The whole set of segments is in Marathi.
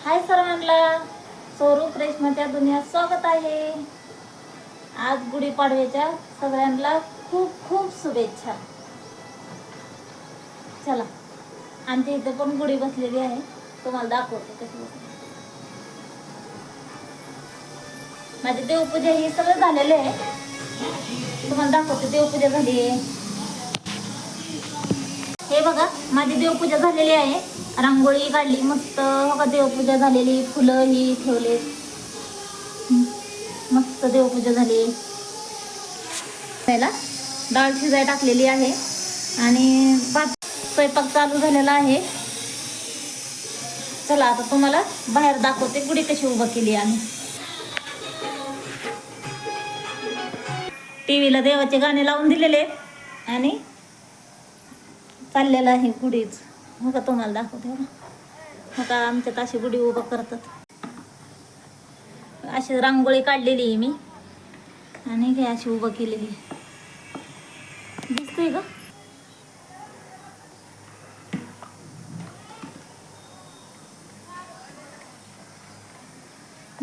हाय सर्वांना, स्वरूप रेशमाच्या दुनियात स्वागत आहे. आज गुढीपाडव्याच्या सगळ्यांना खूप खूप शुभेच्छा. चला, आमच्या इथे पण गुढी बसलेली आहे, तुम्हाला दाखवते कशी बसली. माझी देवपूजा ही सगळं झालेलं आहे, तुम्हाला दाखवते. देवपूजा झाली आहे, हे बघा माझी देवपूजा झालेली आहे. रांगोळी काढली मस्त, बघा देवपूजा झालेली. फुलं ही ठेवले, मस्त देवपूजा झाली. पहिला डाळ शिजाय टाकलेली आहे आणि भात स्वयंपाक चालू झालेला आहे. चला आता तुम्हाला बाहेर दाखवते गुढी कशी उभं केली आम्ही. टीव्हीला देवाचे गाणे लावून दिलेले आहेत आणि चाललेलं आहे गुढीच. हो का, तुम्हाला दाखवते. हो का, आमच्यात अशी गुढी उभं करतात. अशी रांगोळी काढलेली आहे मी आणि हे अशी उभं केलेली आहे. दिसतंय का?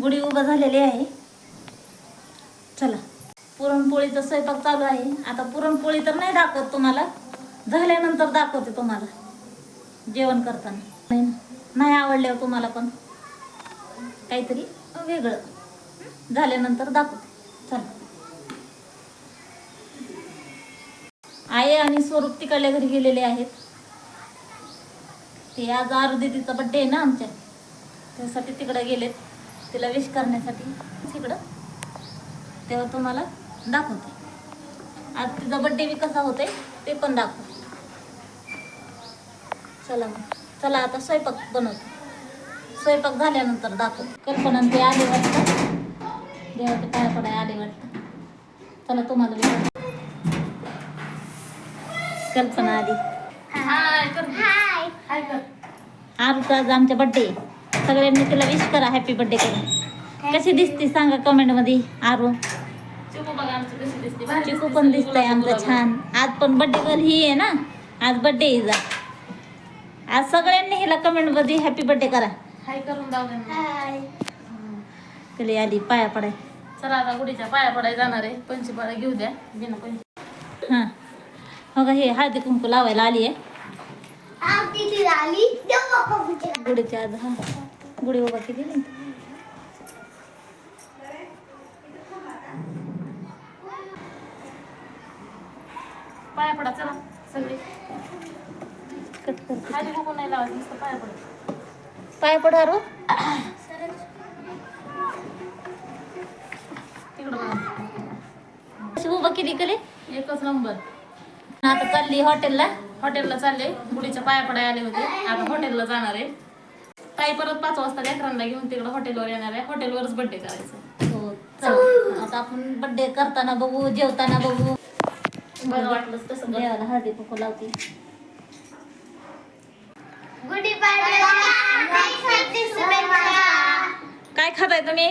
गुढी उभं झालेली आहे. चला, पुरणपोळीचा स्वयंपाक चालू आहे. आता पुरणपोळी तर नाही दाखवत तुम्हाला, झाल्यानंतर दाखवते तुम्हाला जेवण करताना. नाही आवडल्यावर तुम्हाला पण काहीतरी वेगळं झाल्यानंतर दाखवते. चला, आई आणि स्वरूप तिकडल्या घरी गेलेले आहेत. ते आज आरू दीदीचा बड्डे आहे ना आमच्या, त्यासाठी तिकडे गेलेत, तिला विश करण्यासाठी तिकडं. तेव्हा तुम्हाला दाखवते. आज तिचा बड्डे बी कसा होते ते पण दाखवते. चला मग, चला आता स्वयंपाक बनवते. स्वयंपाक झाल्यानंतर दाखवते. कल्पना ते आले वाटतं, देवाचे पाया पडाय आले वाटतं. चला तुम्हाला बी. कल्पना आली. आरूचा आज आमचा बड्डे, सगळ्यांनी तिला विश करा, हॅपी बड्डे करा. कशी दिसते सांगा कमेंट मध्ये. आरू चिकू पण दिसतंय आमचं छान. आज पण बड्डे गर्ल ही आहे ना, आज बड्डे हिचा. आज सगळ्यांनी हिला कमेंट मध्ये हॅपी बर्थडे करा. हाय करून दाव. कली आली पाया पडाय. चला आता गुढीच्या पाया पडाय जाणार आहे. पंचपाळा घेऊ द्या बिना पंच. हां हो का, हे हळदी कुंकू लावायला आली आहे गुढीच्या. आज हा गुढी उभा केली नाही. पाया पडा चला सगळे. कट करते. खाली बघून नाही लावायचं, नुसतं पाया पडा. पाया पडा रो तिकडं बघा. उभं केली कले एकच नंबर. आता चालली हॉटेलला चालले. गुढीच्या पाया पडाय आले होते, आता हॉटेलला जाणार आहे. ताई परत 5 वाजता लेकरांना घेऊन तिकडं हॉटेलवर येणार आहे. हॉटेलवरच बड्डे करायचं. हो चला, आता आपण बड्डे करताना बघू, जेवताना बघू. बरं वाटलंच तसं. देवाला हळदी कुंकू लावते. काय खाताय तुम्ही?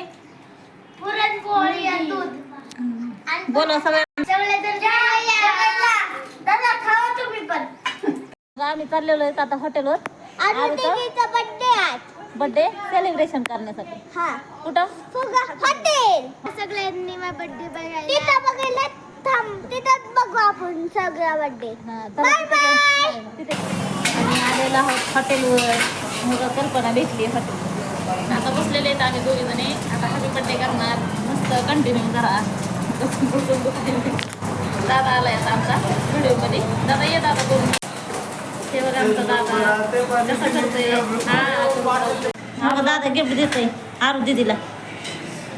पुरणपोळी आणि दूध. बोला सगळ्या. तुम्ही पण. आम्ही चाललेलो आहे आता हॉटेलवर. बर्थडे सेलिब्रेशन करण्यासाठी. हा कुठं? हॉटेल. सगळ्यांनी माझा बर्थडे बघायला तिथं बघायला थांब. तिथंच बघू आपण सगळा बर्थडे. Bye bye. तिथे आम्ही आलेलो आहोत हॉटेलवर. मग कल्पना भेटली हॉटेल. आता बसलेले आहेत आम्ही दोघी जणी. आता हॅपी बर्थडे करणार. मस्त कंटिन्यू करा. दादा आलाय आता आमचा व्हिडिओमध्ये. दादा ये दादा बोलून. तेव्हा आमचा दादा कसं करतोय. हा दादा गिफ्ट देतोय आरू दीदीला.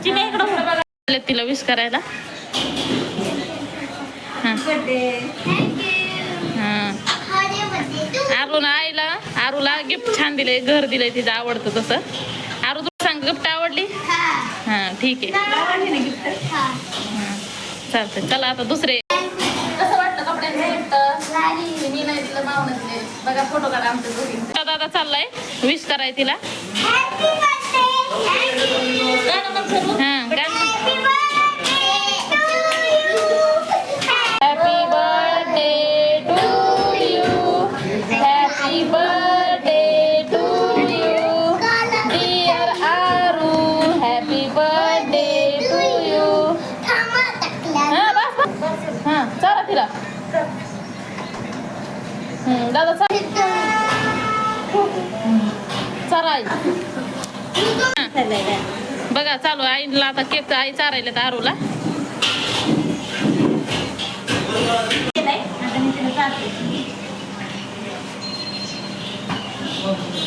चिन्ह इकडं बघा, तिला विश करायला. आरूला गिफ्ट छान दिलंय, घर दिलंय तिचं आवडतं तसं. आरू तुला सांग गिफ्ट आवडली? हां ठीक आहे, चालतंय. चला आता दुसरे. कसं वाटलं कपड्यांचं गिफ्ट? मी नाही तिला नाव नसले बघा, फोटो काढा आमच्या दोघींचा. दादा चाललाय विश कराय तिला. हां गाणं. Happy birthday to you, happy birthday to you. दादा चाराय बघा चालू आईला आता केक आई चारायला तर आरूला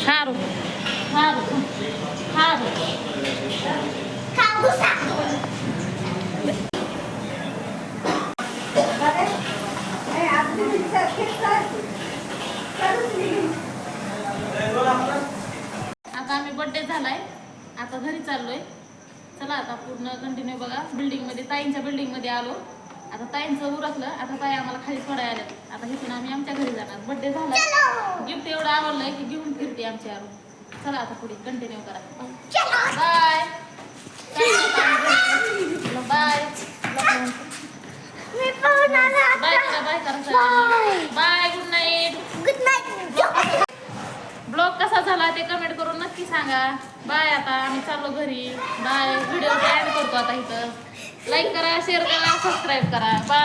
हारू हारू हारू आता आम्ही बर्थडे झालाय आता घरी चाललोय चला आता पूर्ण कंटिन्यू बघा बिल्डिंग मध्ये ताईंच्या बिल्डिंग मध्ये आलो आता ताईंचं उरकलं आता ताई आम्हाला खाली सोडायला आल्या आता इथून आम्ही आमच्या घरी जाणार बर्थडे झाला गिफ्ट एवढं आवडलंय की घेऊन फिरते आमची आरू चला आता पुढे कंटिन्यू करा बाय बाय बाय करा बाय करा bye good night good night. Blog कसा झाला ते कमेंट करून नक्की सांगा बाय आता आम्ही चाललो घरी बाय व्हिडिओ एंड करतो आता इथं लाईक करा शेअर करा सबस्क्राईब करा बाय.